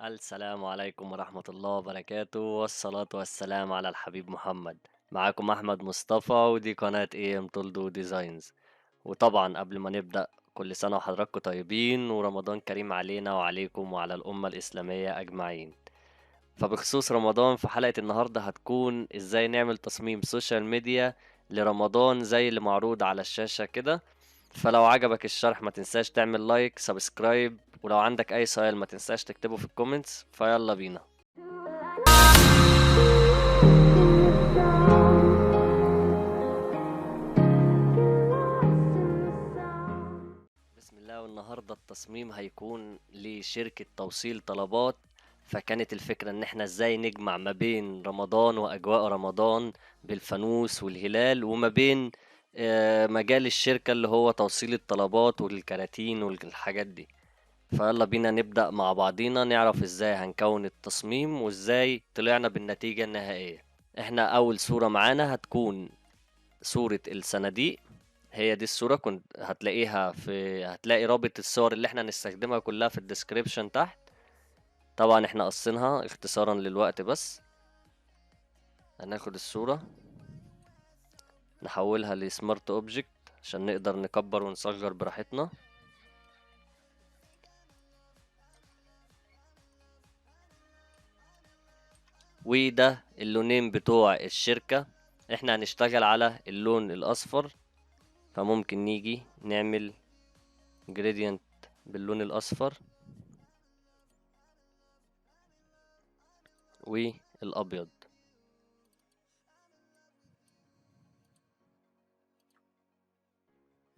السلام عليكم ورحمة الله وبركاته، والصلاة والسلام على الحبيب محمد. معاكم أحمد مصطفى، ودي قناة AM تولدو ديزاينز. وطبعا قبل ما نبدأ، كل سنة وحضراتكم طيبين ورمضان كريم علينا وعليكم وعلى الأمة الإسلامية أجمعين. فبخصوص رمضان، في حلقة النهاردة هتكون إزاي نعمل تصميم سوشيال ميديا لرمضان زي اللي معروض على الشاشة كده. فلو عجبك الشرح ما تنساش تعمل لايك سبسكرايب، ولو عندك اي سؤال ما تنساش تكتبه في الكومنتس. فيلا بينا. بسم الله. والنهاردة التصميم هيكون لشركة توصيل طلبات. فكانت الفكرة ان احنا ازاي نجمع ما بين رمضان واجواء رمضان بالفانوس والهلال، وما بين مجال الشركة اللي هو توصيل الطلبات والكراتين والحاجات دي. فيلا بينا نبدأ مع بعضينا نعرف ازاي هنكون التصميم وازاي طلعنا بالنتيجة النهائية. احنا اول صورة معانا هتكون صورة الصناديق. هي دي الصورة كنت هتلاقي رابط الصور اللي احنا هنستخدمها كلها في الديسكريبشن تحت. طبعا احنا قصينها اختصارا للوقت بس. هناخد الصورة نحولها لسمارت اوبجكت عشان نقدر نكبر ونصغر براحتنا. وده اللونين بتوع الشركة. احنا هنشتغل على اللون الاصفر، فممكن نيجي نعمل جريدينت باللون الاصفر والابيض.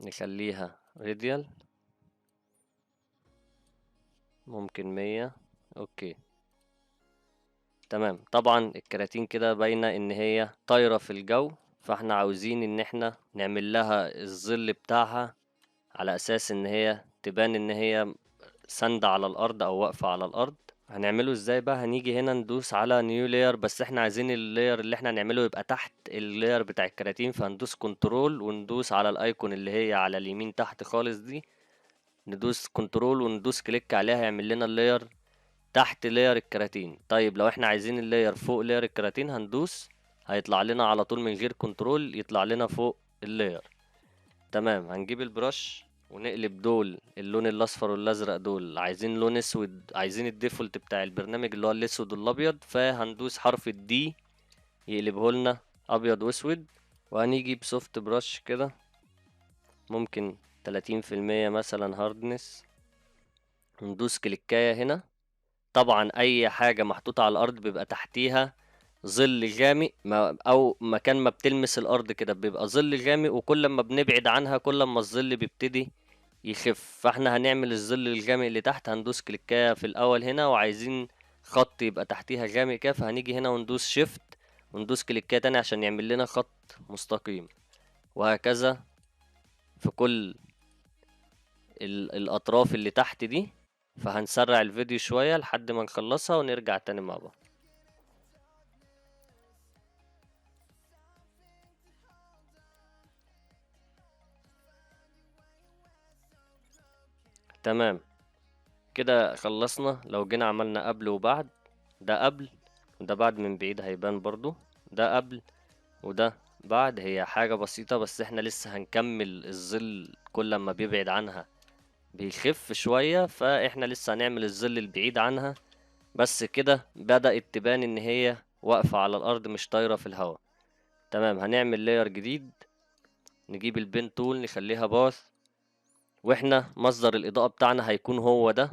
نخليها راديال، ممكن 100. اوكي تمام. طبعا الكراتين كده باينة ان هي طايرة في الجو، فاحنا عاوزين ان احنا نعمل لها الظل بتاعها على اساس ان هي تبان ان هي ساندة على الارض او واقفة على الارض. هنعمله ازاي بقى؟ هنيجي هنا ندوس على نيو لاير، بس احنا عايزين اللاير اللي احنا هنعمله يبقى تحت اللاير بتاع الكراتين. فهندوس كنترول وندوس على الايكون اللي هي على اليمين تحت خالص دي. ندوس كنترول وندوس كليك عليها يعمل لنا اللاير تحت لاير الكراتين. طيب لو احنا عايزين اللاير فوق لاير الكراتين هندوس، هيطلع لنا على طول من غير كنترول، يطلع لنا فوق اللاير. تمام. هنجيب البرش ونقلب دول اللون الاصفر والازرق، دول عايزين لون اسود، عايزين الديفولت بتاع البرنامج اللي هو الاسود والابيض. فهندوس حرف الدي يقلبه لنا ابيض واسود. وهنيجي بسوفت برش كده، ممكن 30% مثلا هاردنس. ندوس كليكاية هنا. طبعا اي حاجة محطوطة على الارض بيبقى تحتيها ظل غامق، او مكان ما بتلمس الارض كده بيبقى ظل غامق، وكل ما بنبعد عنها كل ما الظل بيبتدي يخف. فاحنا هنعمل الظل الغامق اللي تحت. هندوس كليكايه في الاول هنا، وعايزين خط يبقى تحتيها غامق كده، فهنيجي هنا وندوس شيفت وندوس كليكايه تاني عشان يعمل لنا خط مستقيم. وهكذا في كل الاطراف اللي تحت دي. فهنسرع الفيديو شوية لحد ما نخلصها ونرجع تاني مع بعض. تمام كده خلصنا. لو جينا عملنا قبل وبعد، ده قبل وده بعد، من بعيد هيبان برضو ده قبل وده بعد. هي حاجة بسيطة، بس احنا لسه هنكمل الظل كل ما بيبعد عنها بيخف شوية، فاحنا لسه هنعمل الظل البعيد عنها. بس كده بدأت تبان ان هي واقفة على الارض مش طايرة في الهواء. تمام. هنعمل لاير جديد، نجيب البين تول نخليها باث، واحنا مصدر الاضاءة بتاعنا هيكون هو ده،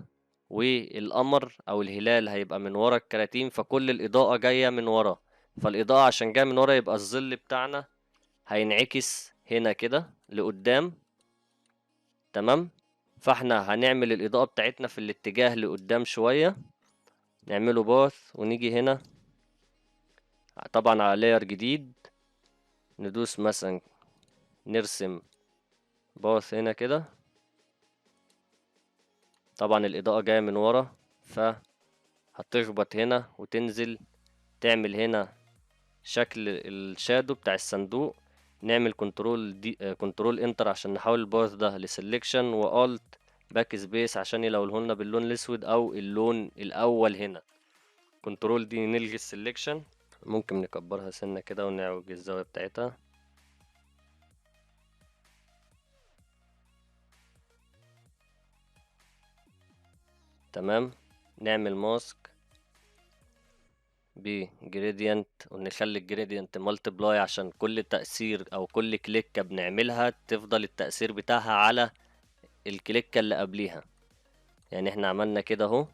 والقمر او الهلال هيبقى من ورا الكراتين، فكل الاضاءة جاية من ورا. فالاضاءة عشان جاية من ورا يبقى الظل بتاعنا هينعكس هنا كده لقدام. تمام. فاحنا هنعمل الاضاءة بتاعتنا في الاتجاه لقدام شوية، نعمله باث ونيجي هنا طبعا على لاير جديد، ندوس مثلا نرسم باث هنا كده. طبعا الاضاءة جاية من ورا فهتخبط هنا وتنزل، تعمل هنا شكل الشادو بتاع الصندوق. نعمل كنترول دي كنترول انتر عشان نحول الباث ده لسلكشن، والت باك سبيس عشان يلونه لنا باللون الاسود او اللون الاول هنا. كنترول دي نلغي السلكشن، ممكن نكبرها سنة كده ونعوج الزاوية بتاعتها. تمام. نعمل ماسك بجريدينت ونخلي الجريدينت مالتبلاي عشان كل تأثير او كل كليكة بنعملها تفضل التأثير بتاعها على الكليكة اللي قبليها. يعني احنا عملنا كده اهو،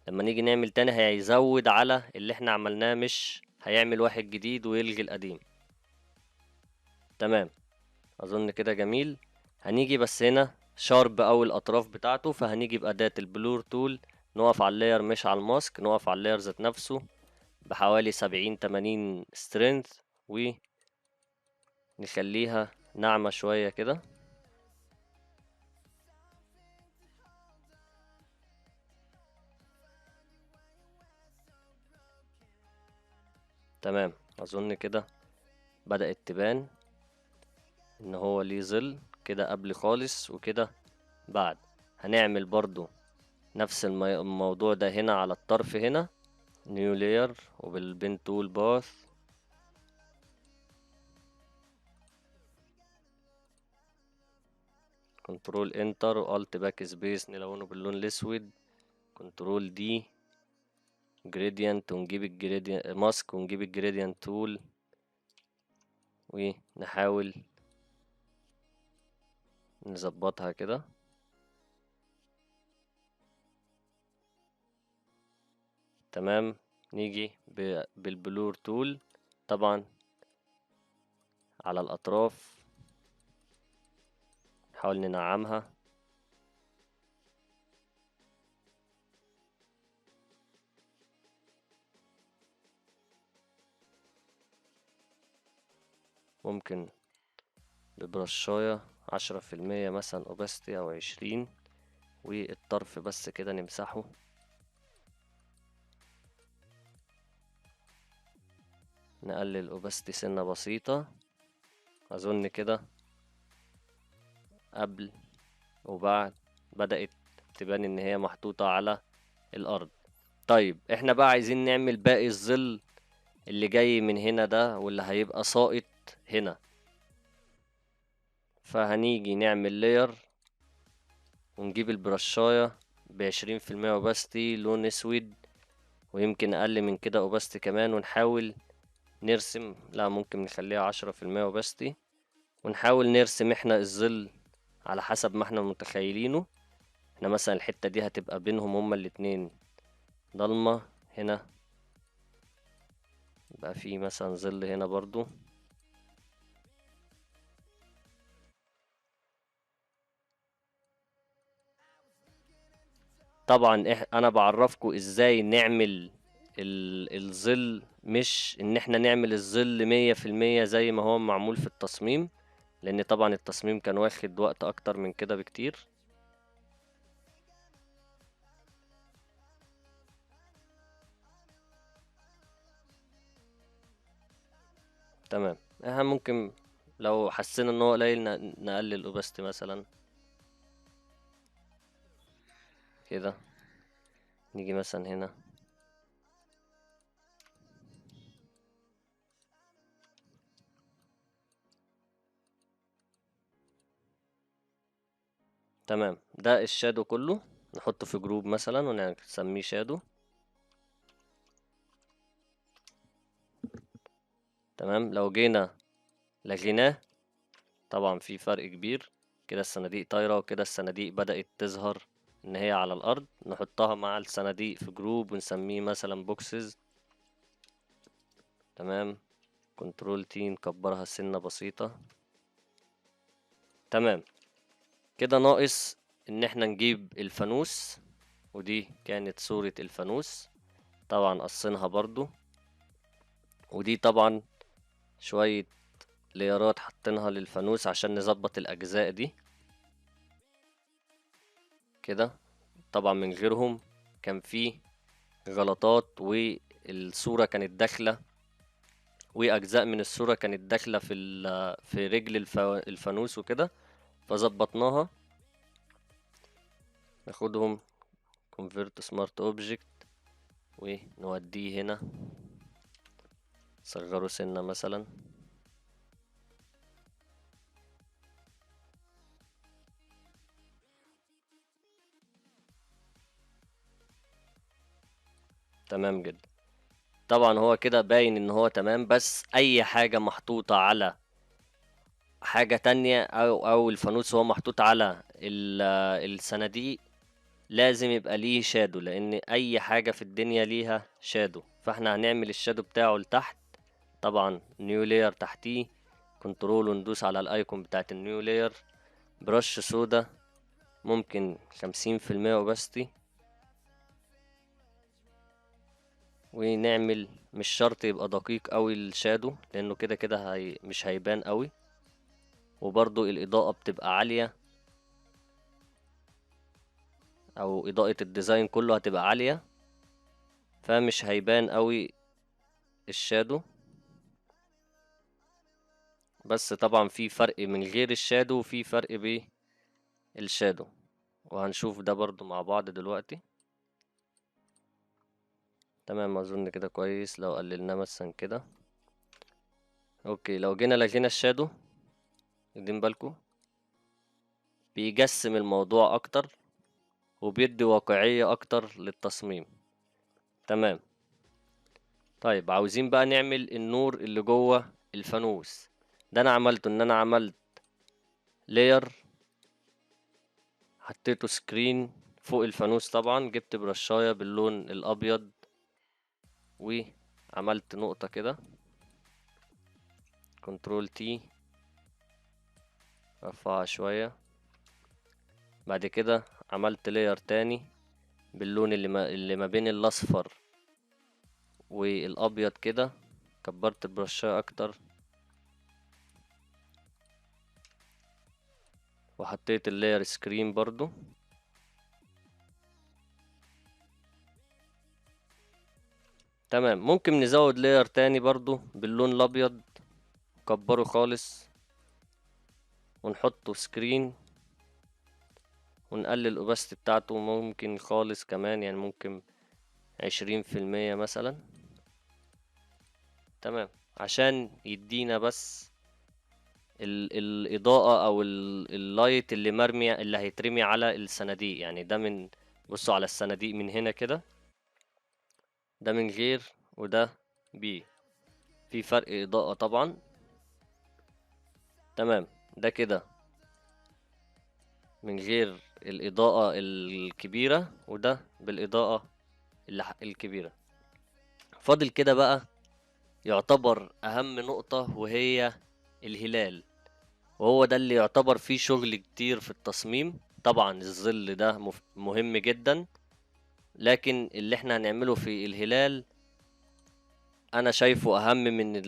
لما نيجي نعمل تاني هيزود على اللي احنا عملناه، مش هيعمل واحد جديد ويلغي القديم. تمام، اظن كده جميل. هنيجي بس هنا شارب او الاطراف بتاعته، فهنيجي بأداة البلور تول، نقف على اللاير مش على الماسك، نقف على اللاير ذات نفسه بحوالي 70-80 سترينث، ونخليها ناعمة شوية كده. تمام، اظن كده بدأت تبان ان هو ليه ظل كده قبل خالص وكده بعد. هنعمل برضو نفس الموضوع ده هنا على الطرف هنا، نيو لاير وبالبين تول باث. كنترول انتر والت باك سبيس نلونه باللون الاسود. كنترول دي جريدينت ونجيب الجريدينت ماسك ونجيب الجريدينت تول ونحاول نظبطها كده. تمام، نيجي بالبلور تول طبعا على الأطراف، نحاول ننعمها. ممكن ببرشاية 10% مثلا opacity أو 20، والطرف بس كده نمسحه. نقلل opacity سنة بسيطة. أظن كده قبل وبعد بدأت تبان إن هي محطوطة على الأرض. طيب احنا بقى عايزين نعمل باقي الظل اللي جاي من هنا ده واللي هيبقى ساقط هنا. فهنيجي نعمل لاير ونجيب البرشاية ب20% اوباستي لون اسود، ويمكن اقل من كده اوباستي كمان، ونحاول نرسم. لا، ممكن نخليها 10% اوباستي، ونحاول نرسم احنا الظل على حسب ما احنا متخيلينه. احنا مثلا الحتة دي هتبقى بينهم هما الاتنين ضلمة، هنا يبقى في مثلا ظل هنا برضو. طبعا انا بعرفكم ازاي نعمل الظل، مش ان احنا نعمل الظل 100% زي ما هو معمول في التصميم، لان طبعا التصميم كان واخد وقت اكتر من كده بكتير. تمام، احنا ممكن لو حسينا ان هو قليل نقلل اوباستي مثلا كده. نيجي مثلا هنا. تمام، ده الشادو كله نحطه في جروب مثلا ونسميه شادو. تمام، لو جينا لغيناه طبعا في فرق كبير. كده الصناديق طايرة وكده الصناديق بدأت تظهر ان هي على الارض. نحطها مع الصناديق في جروب ونسميه مثلا بوكسز. تمام، كنترول تي نكبرها سنة بسيطة. تمام، كده ناقص ان احنا نجيب الفانوس، ودي كانت صورة الفانوس طبعا قصينها برضو. ودي طبعا شوية ليارات حطينها للفانوس عشان نظبط الاجزاء دي كده. طبعا من غيرهم كان في غلطات، والصورة كانت داخلة، وأجزاء من الصورة كانت داخلة في رجل الفانوس وكده، فظبطناها. ناخدهم convert smart object ونوديه هنا، صغره سنة مثلا. تمام جدا. طبعا هو كده باين ان هو تمام، بس اي حاجة محطوطة على حاجة تانية او الفانوس هو محطوط على الصناديق لازم يبقى ليه شادو، لان اي حاجة في الدنيا ليها شادو. فاحنا هنعمل الشادو بتاعه لتحت، طبعا نيو لاير تحتيه، كنترول وندوس على الايكون بتاعت النيو لاير، برش سودا، ممكن 50% اوباستي، ونعمل مش شرط يبقى دقيق قوي الشادو لانه كده كده مش هيبان قوي، وبرضو الاضاءة بتبقى عالية او اضاءة الديزاين كله هتبقى عالية، فمش هيبان قوي الشادو. بس طبعا في فرق من غير الشادو وفي فرق بالشادو، وهنشوف ده برضو مع بعض دلوقتي. تمام، اظن كده كويس لو قللناه مثلا كده. اوكي، لو جينا لغينا الشادو، واخدين بالكم بيجسم الموضوع اكتر وبيدي واقعية اكتر للتصميم. تمام. طيب عاوزين بقى نعمل النور اللي جوه الفانوس. ده انا عملته ان انا عملت لاير، حطيته سكرين فوق الفانوس، طبعا جبت برشاية باللون الابيض وعملت نقطة كده، كنترول تي، رفعها شوية. بعد كده عملت لاير تاني باللون اللي ما بين الاصفر والابيض كده، كبرت البرشاية اكتر وحطيت اللاير سكرين برضو. تمام، ممكن نزود لاير تاني برضو باللون الابيض، كبره خالص ونحطه سكرين، ونقلل الاوباستي بتاعته ممكن خالص كمان، يعني ممكن 20% مثلا. تمام، عشان يدينا بس الإضاءة أو اللايت اللي مرمي اللي هيترمي على الصناديق. يعني ده من، بصوا على الصناديق من هنا كده، ده من غير وده بيه، في فرق إضاءة طبعا. تمام، ده كده من غير الإضاءة الكبيرة، وده بالإضاءة الكبيرة. فاضل كده بقى يعتبر أهم نقطة، وهي الهلال، وهو ده اللي يعتبر فيه شغل كتير في التصميم. طبعا الظل ده مهم جدا، لكن اللي احنا هنعمله في الهلال انا شايفه اهم من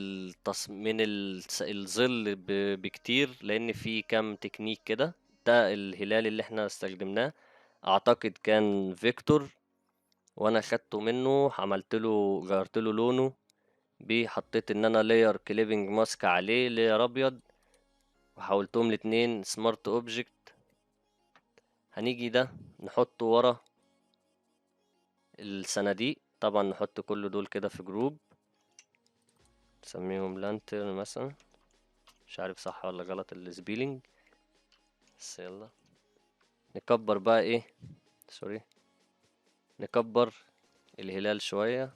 الظل بكتير، لان في كام تكنيك كده. ده الهلال اللي احنا استخدمناه اعتقد كان فيكتور، وانا خدته منه عملت له غيرت له لونه، حطيت ان انا لاير كليبنج ماسك عليه لاير ابيض، وحولتهم الاتنين سمارت اوبجكت. هنيجي ده نحطه ورا الصناديق، طبعا نحط كل دول كده في جروب، نسميهم لانترن مثلا، مش عارف صح ولا غلط السبيلينج، بس يلا. نكبر بقى ايه، سوري، نكبر الهلال شوية.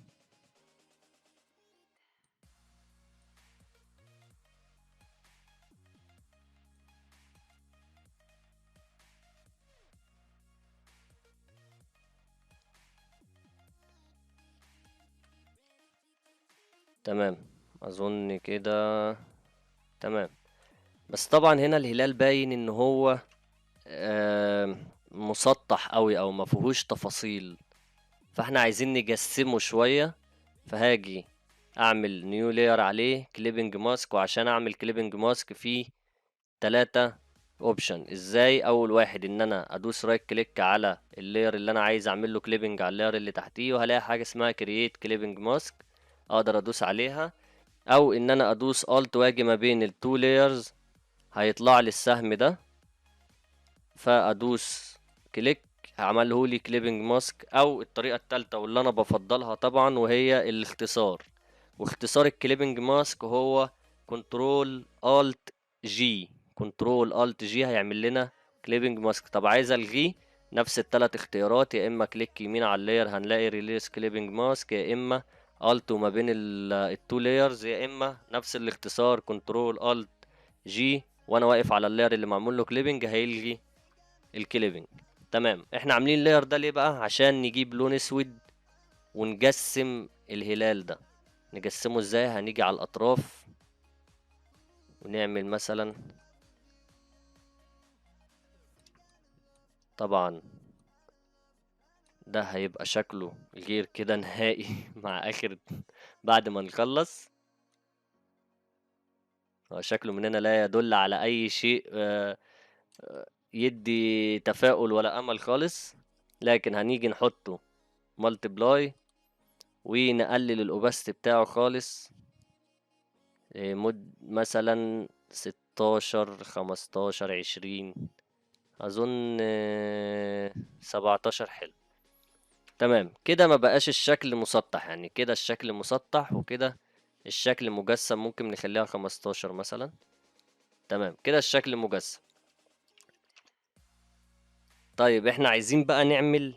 تمام، اظن كده تمام. بس طبعا هنا الهلال باين ان هو مسطح قوي او ما فيهوش تفاصيل، فاحنا عايزين نجسمه شوية. فهاجي اعمل نيو لاير عليه كليبنج ماسك، وعشان اعمل كليبنج ماسك فيه 3 اوبشن. ازاي؟ اول واحد ان انا ادوس رايت كليك على اللاير اللي انا عايز اعمل له كليبنج على اللاير اللي تحتيه، وهلاقي حاجة اسمها كرييت كليبنج ماسك، اقدر ادوس عليها. او ان انا ادوس الت واجي ما بين التو لايرز، هيطلع لي السهم ده، فادوس كليك عمله لي كليبنج ماسك. او الطريقة التالتة واللي انا بفضلها طبعا وهي الاختصار. واختصار الكليبنج ماسك هو كنترول الت جي. كنترول الت جي هيعمل لنا كليبنج ماسك. طب عايز الغيه، نفس الثلاث اختيارات، يا اما كليك يمين على اللاير هنلاقي ريليس كليبنج ماسك، يا اما الت وما بين التو لايرز، يا اما نفس الاختصار كنترول الت جي وانا واقف على اللاير اللي معمول له كليبنج هيلغي الكليبنج. تمام. احنا عاملين اللاير ده ليه بقى؟ عشان نجيب لون اسود ونجسم الهلال ده. نجسمه ازاي؟ هنيجي على الاطراف ونعمل مثلا، طبعا ده هيبقى شكله غير كده نهائي مع اخر بعد ما نخلص. هو شكله مننا لا يدل على اي شيء يدي تفاؤل ولا امل خالص. لكن هنيجي نحطه مالتيبلاي ونقلل الاوباستي بتاعه خالص، مد مثلا 16 15 20، اظن 17 حلو. تمام كده ما بقاش الشكل مسطح، يعني كده الشكل مسطح وكده الشكل مجسم. ممكن نخليها 15 مثلا. تمام كده الشكل مجسم. طيب احنا عايزين بقى نعمل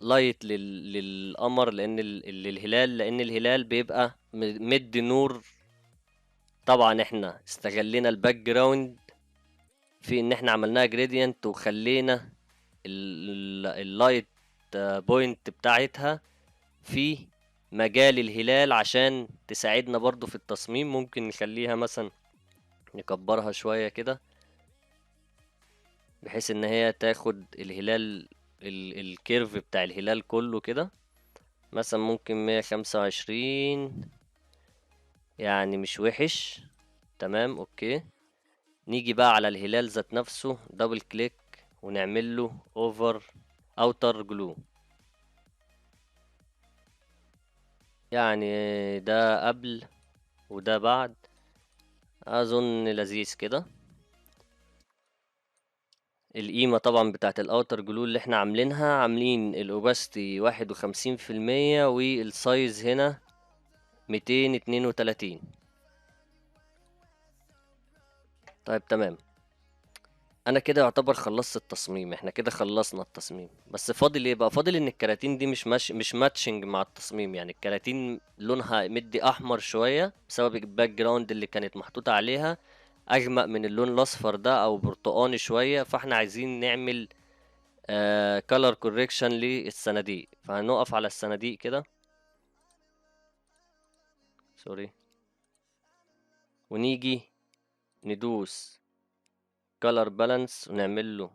لايت للقمر، لان للهلال، لان الهلال بيبقى مدي نور. طبعا احنا استغلينا الباك جراوند في ان احنا عملناها جريدينت وخلينا اللايت بوينت بتاعتها في مجال الهلال عشان تساعدنا برضو في التصميم. ممكن نخليها مثلا نكبرها شوية كده بحيث ان هي تاخد الهلال الكيرف بتاع الهلال كله كده. مثلا ممكن 125، يعني مش وحش. تمام اوكي. نيجي بقى على الهلال ذات نفسه، دبل كليك ونعمل له اوفر اوتر جلو. يعني ده قبل وده بعد، اظن لذيذ كده. القيمة طبعا بتاعت الاوتر جلو اللي احنا عاملينها، عاملين الاوباستي 51% والسايز هنا 232. طيب تمام. انا كده يعتبر خلصت التصميم. احنا كده خلصنا التصميم، بس فاضل ايه بقى؟ فاضل ان الكراتين دي مش ماتشنج مع التصميم. يعني الكراتين لونها مدي احمر شوية بسبب الباك جراوند اللي كانت محطوطة عليها اغمق من اللون الاصفر ده او برتقاني شوية. فاحنا عايزين نعمل color correction للصناديق. فهنقف على الصناديق كده، سوري، ونيجي ندوس color balance ونعمل له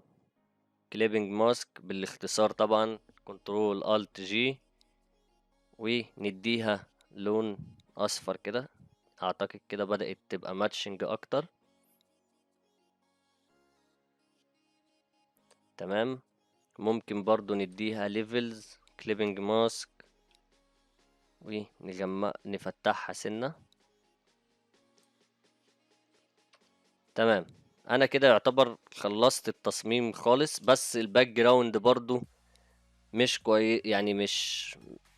clipping mask بالاختصار طبعا كنترول الت جي، ونديها لون اصفر كده. اعتقد كده بدأت تبقى ماتشنج اكتر. تمام. ممكن برضو نديها ليفلز clipping mask ونجمع نفتحها سنة. تمام. انا كده يعتبر خلصت التصميم خالص، بس الباك جراوند برضو مش كويس، يعني مش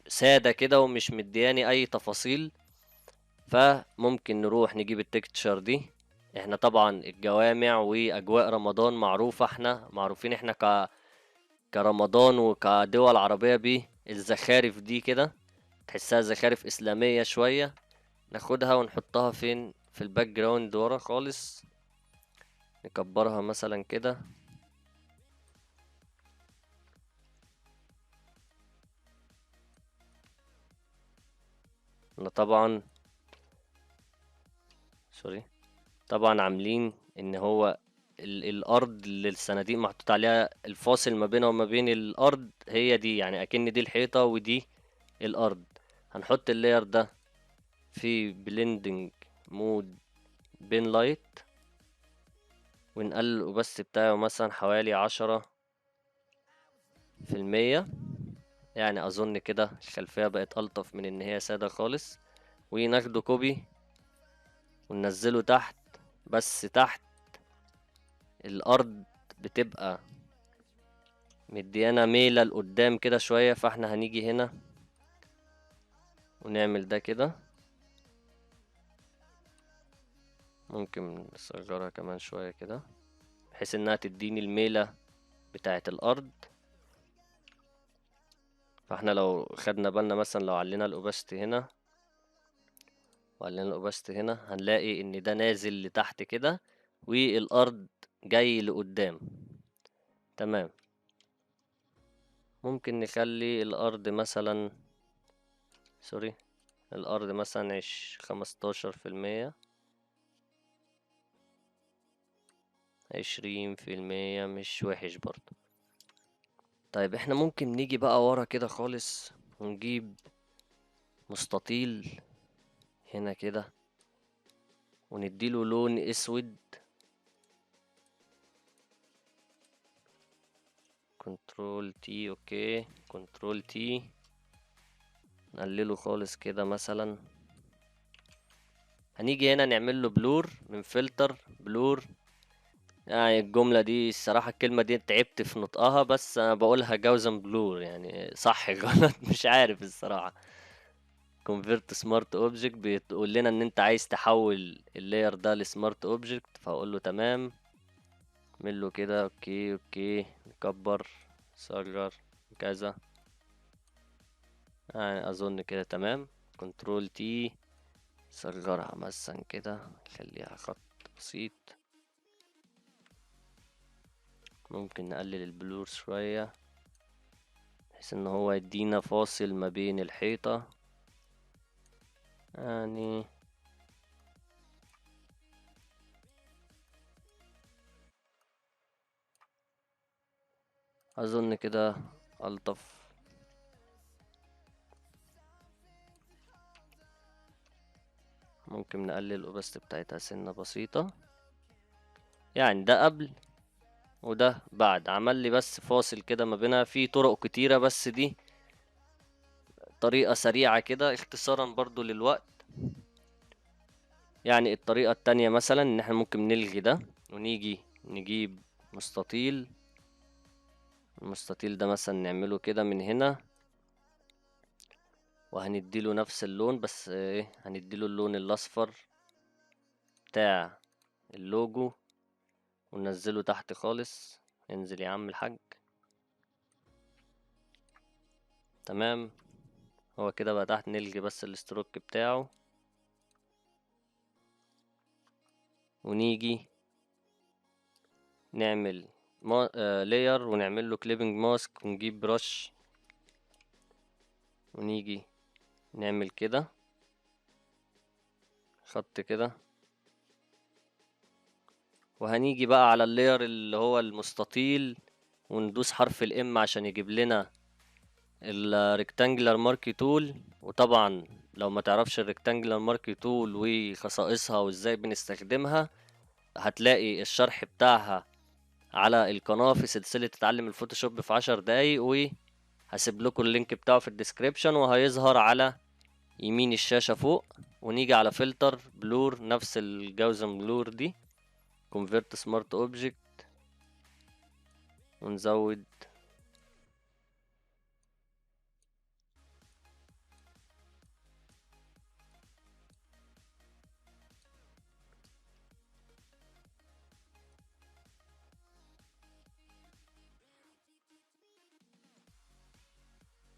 سادة كده ومش مدياني اي تفاصيل. فممكن نروح نجيب التكتشر دي. احنا طبعا الجوامع واجواء رمضان معروفة، احنا معروفين احنا كرمضان وكدول عربية بالزخارف دي كده، تحسها زخارف اسلامية شوية. ناخدها ونحطها فين؟ في الباك جراوند ورا خالص. نكبرها مثلا كده. احنا طبعا سوري، طبعا عاملين ان هو الارض اللي الصناديق محطوط عليها الفاصل ما بينها وما بين الارض هي دي، يعني اكن دي الحيطة ودي الارض. هنحط اللاير ده في بليندنج مود بين لايت ونقلل الاوباستي بتاعه مثلا حوالي 10%. يعني اظن كده الخلفية بقت الطف من ان هي سادة خالص. وناخده كوبي وننزله تحت، بس تحت الارض بتبقى مديانا ميلة لقدام كده شوية، فاحنا هنيجي هنا ونعمل ده كده. ممكن نصغرها كمان شوية كده بحيث انها تديني الميلة بتاعة الارض. فاحنا لو خدنا بالنا مثلا لو علينا الاوباستي هنا وعلينا الاوباستي هنا هنلاقي ان ده نازل لتحت كده والارض جاي لقدام. تمام. ممكن نخلي الارض مثلا، سوري، الارض مثلا 15%، 20%، مش وحش برضه. طيب احنا ممكن نيجي بقى ورا كده خالص ونجيب مستطيل هنا كده ونديله لون اسود. كنترول تي، اوكي، كنترول تي، نقلله خالص كده مثلا. هنيجي هنا نعمل له بلور من فلتر بلور. يعني الجملة دي الصراحة الكلمة دي تعبت في نطقها، بس انا بقولها جوزن بلور، يعني صح غلط مش عارف الصراحة. convert smart object بتقول لنا ان انت عايز تحول اللاير ده لسمارت اوبجكت، فاقول له تمام. اعمل له كده، اوكي اوكي، نكبر، نصغر، كذا. يعني اظن كده تمام. كنترول تي، صغرها مثلا كده، خليها خط بسيط. ممكن نقلل البلور شوية بحيث ان هو يدينا فاصل ما بين الحيطة يعني. اظن كده الطف. ممكن نقلل الاوبست بتاعتها سنة بسيطة. يعني ده قبل وده بعد، عمل لي بس فاصل كده ما بينها. في طرق كتيرة بس دي طريقة سريعة كده اختصارا برضو للوقت. يعني الطريقة التانية مثلا ان احنا ممكن نلغي ده ونيجي نجيب مستطيل. المستطيل ده مثلا نعمله كده من هنا وهنديله نفس اللون، بس ايه، هنديله اللون الاصفر بتاع اللوجو وننزله تحت خالص. انزل يا عم الحاج. تمام. هو كده بقى تحت، نلغي بس الستروك بتاعه ونيجي نعمل لاير ونعمل له كليبنج ماسك ونجيب برش ونيجي نعمل كده خط كده. وهنيجي بقى على اللاير اللي هو المستطيل وندوس حرف الام عشان يجيب لنا الريكتانجلر ماركي تول. وطبعا لو ما تعرفش الريكتانجلر ماركي تول وخصائصها وازاي بنستخدمها هتلاقي الشرح بتاعها على القناة في سلسلة تتعلم الفوتوشوب في 10 دقايق، وهسيب لكم اللينك بتاعه في الديسكريبشن وهيظهر على يمين الشاشة فوق. ونيجي على فلتر بلور، نفس الجوزن بلور دي، convert smart object، ونزود.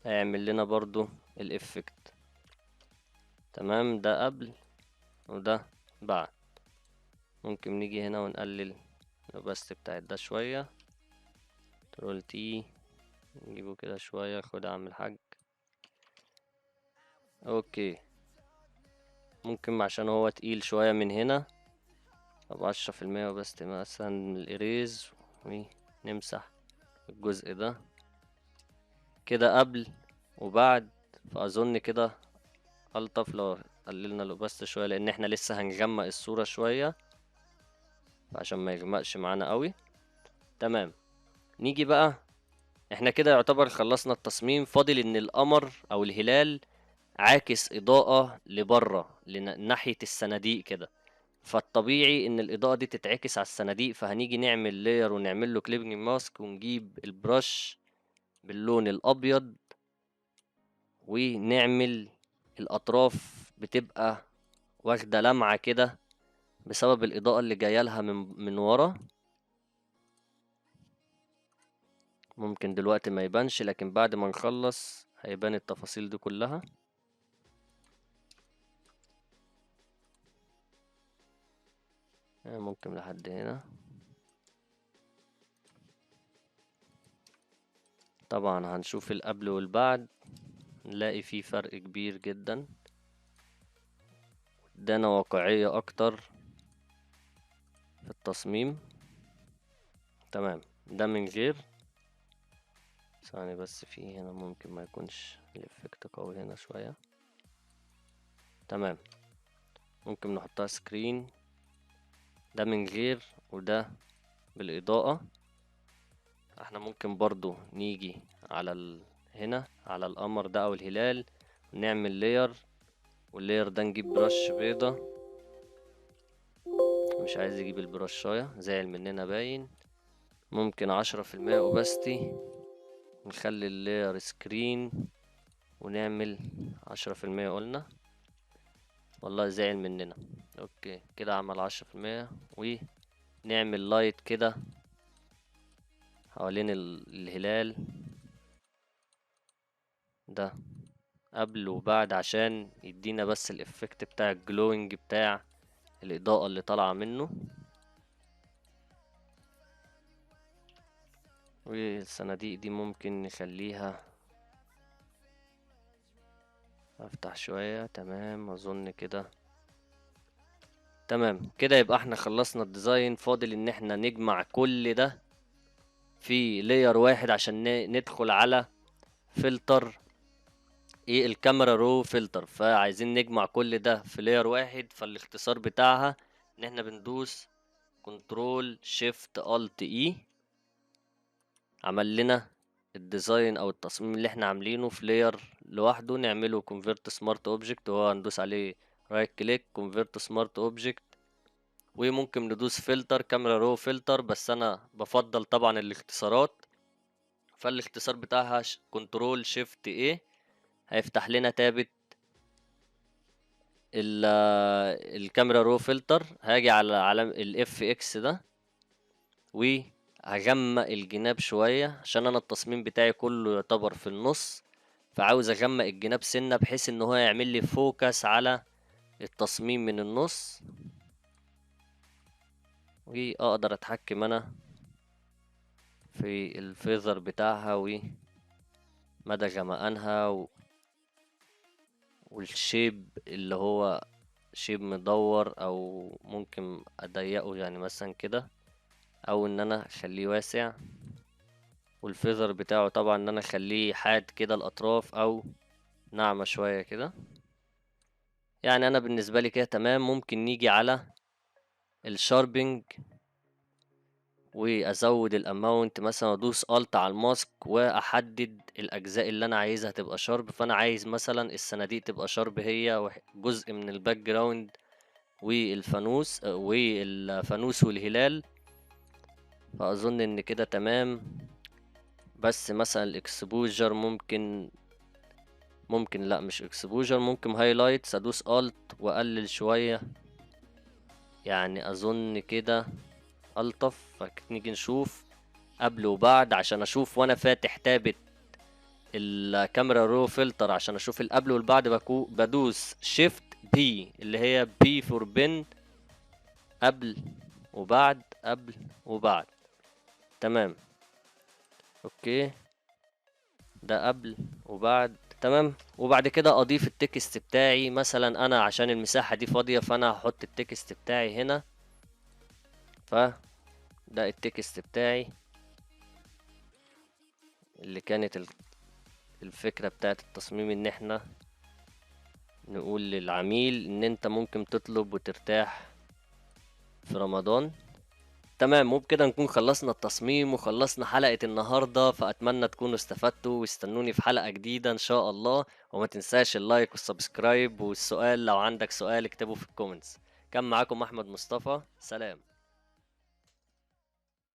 هيعمل لنا برضو الافكت. تمام، ده قبل وده بعد. ممكن نيجي هنا ونقلل الباست بتاعت ده شوية، كنترول تي، نجيبه كده شوية. خد اعمل حاج. اوكي. ممكن عشان هو تقيل شوية من هنا طب 10% وبس مثلا من الإريز، ونمسح الجزء ده كده قبل وبعد. فأظن كده ألطف لو قللنا الأوباست شوية لأن احنا لسه هنغمق الصورة شوية عشان ما يغمقش معانا قوي. تمام. نيجي بقى، احنا كده يعتبر خلصنا التصميم. فاضل ان القمر او الهلال عاكس إضاءة لبره ناحية الصناديق كده، فالطبيعي ان الاضاءة دي تتعكس على الصناديق. فهنيجي نعمل لاير ونعمل له كليبنج ماسك ونجيب البرش باللون الابيض، ونعمل الاطراف بتبقى واخدة لمعة كده بسبب الاضاءة اللي جاية لها من ورا. ممكن دلوقتي ما يبانش، لكن بعد ما نخلص هيبان التفاصيل دي كلها. ممكن لحد هنا. طبعا هنشوف القبل والبعد، نلاقي فيه فرق كبير جدا، ادانا واقعية اكتر في التصميم. تمام. ده من غير ثاني بس، فيه هنا ممكن ما يكونش الافكت قوي هنا شوية. تمام. ممكن نحطها سكرين. ده من غير وده بالاضاءة. احنا ممكن برضو نيجي على هنا على القمر ده او الهلال، نعمل لاير، واللاير ده نجيب برش بيضة. مش عايز يجيب البرشاية، زعل مننا باين. ممكن 10% اوباستي، نخلي اللاير سكرين ونعمل 10%. قلنا والله زعل مننا. اوكي كده عمل 10%. ونعمل لايت كده حوالين الهلال ده قبل وبعد، عشان يدينا بس الافكت بتاع الجلوينج بتاع الإضاءة اللي طالعة منه. والصناديق دي ممكن نخليها، افتح شوية. تمام اظن كده تمام. كده يبقى احنا خلصنا الديزاين. فاضل ان احنا نجمع كل ده في لاير واحد عشان ندخل على فلتر الكاميرا رو فلتر. فعايزين نجمع كل ده في لاير واحد، فالاختصار بتاعها ان احنا بندوس كنترول شيفت الت اي، عمل لنا الديزاين او التصميم اللي احنا عاملينه في لاير لوحده. نعمله كونفرت سمارت اوبجكت، وهو هندوس عليه رايت كليك كونفرت سمارت اوبجكت. وممكن ندوس فلتر كاميرا رو فلتر، بس انا بفضل طبعا الاختصارات. فالاختصار بتاعها كنترول شيفت ايه، هيفتح لنا تابة الكاميرا رو فلتر. هاجي على علم الاف اكس ده، وهغمق الجناب شوية عشان انا التصميم بتاعي كله يعتبر في النص، فعاوز اغمق الجناب سنة بحيث ان هو يعمل لي فوكس على التصميم من النص. واقدر اتحكم انا في الفيذر بتاعها ومدى غمقانها والشيب اللي هو شيب مدور، او ممكن اضيقه يعني مثلا كده، او ان انا اخليه واسع. والفيذر بتاعه طبعا ان انا اخليه حاد كده الاطراف، او ناعمة شوية كده. يعني انا بالنسبة لي كده تمام. ممكن نيجي على الشاربينج وازود الاماونت مثلا، وادوس الت على الماسك واحدد الاجزاء اللي انا عايزها تبقى شارب. فانا عايز مثلا الصناديق تبقى شارب هي جزء من الباك جراوند والفانوس والهلال. فاظن ان كده تمام. بس مثلا الاكسبوجر ممكن لا مش اكسبوجر، ممكن هايلايتس، ادوس الت واقلل شوية. يعني اظن كده الطف. فنيجي نشوف قبل وبعد عشان اشوف وانا فاتح تابة الكاميرا رو فلتر عشان اشوف القبل والبعد. بدوس شيفت بي اللي هي بي فور بن، قبل وبعد قبل وبعد. تمام. اوكي ده قبل وبعد. تمام. وبعد كده اضيف التكست بتاعي. مثلا انا عشان المساحة دي فاضية، فانا هحط التكست بتاعي هنا. فده التكست بتاعي اللي كانت الفكرة بتاعت التصميم، ان احنا نقول للعميل ان انت ممكن تطلب وترتاح في رمضان. تمام. وبكده نكون خلصنا التصميم وخلصنا حلقة النهاردة. فأتمنى تكونوا استفدتوا، واستنوني في حلقة جديدة إن شاء الله. وما تنساش اللايك والسبسكرايب، والسؤال لو عندك سؤال اكتبه في الكومنتس. كان معاكم أحمد مصطفى، سلام.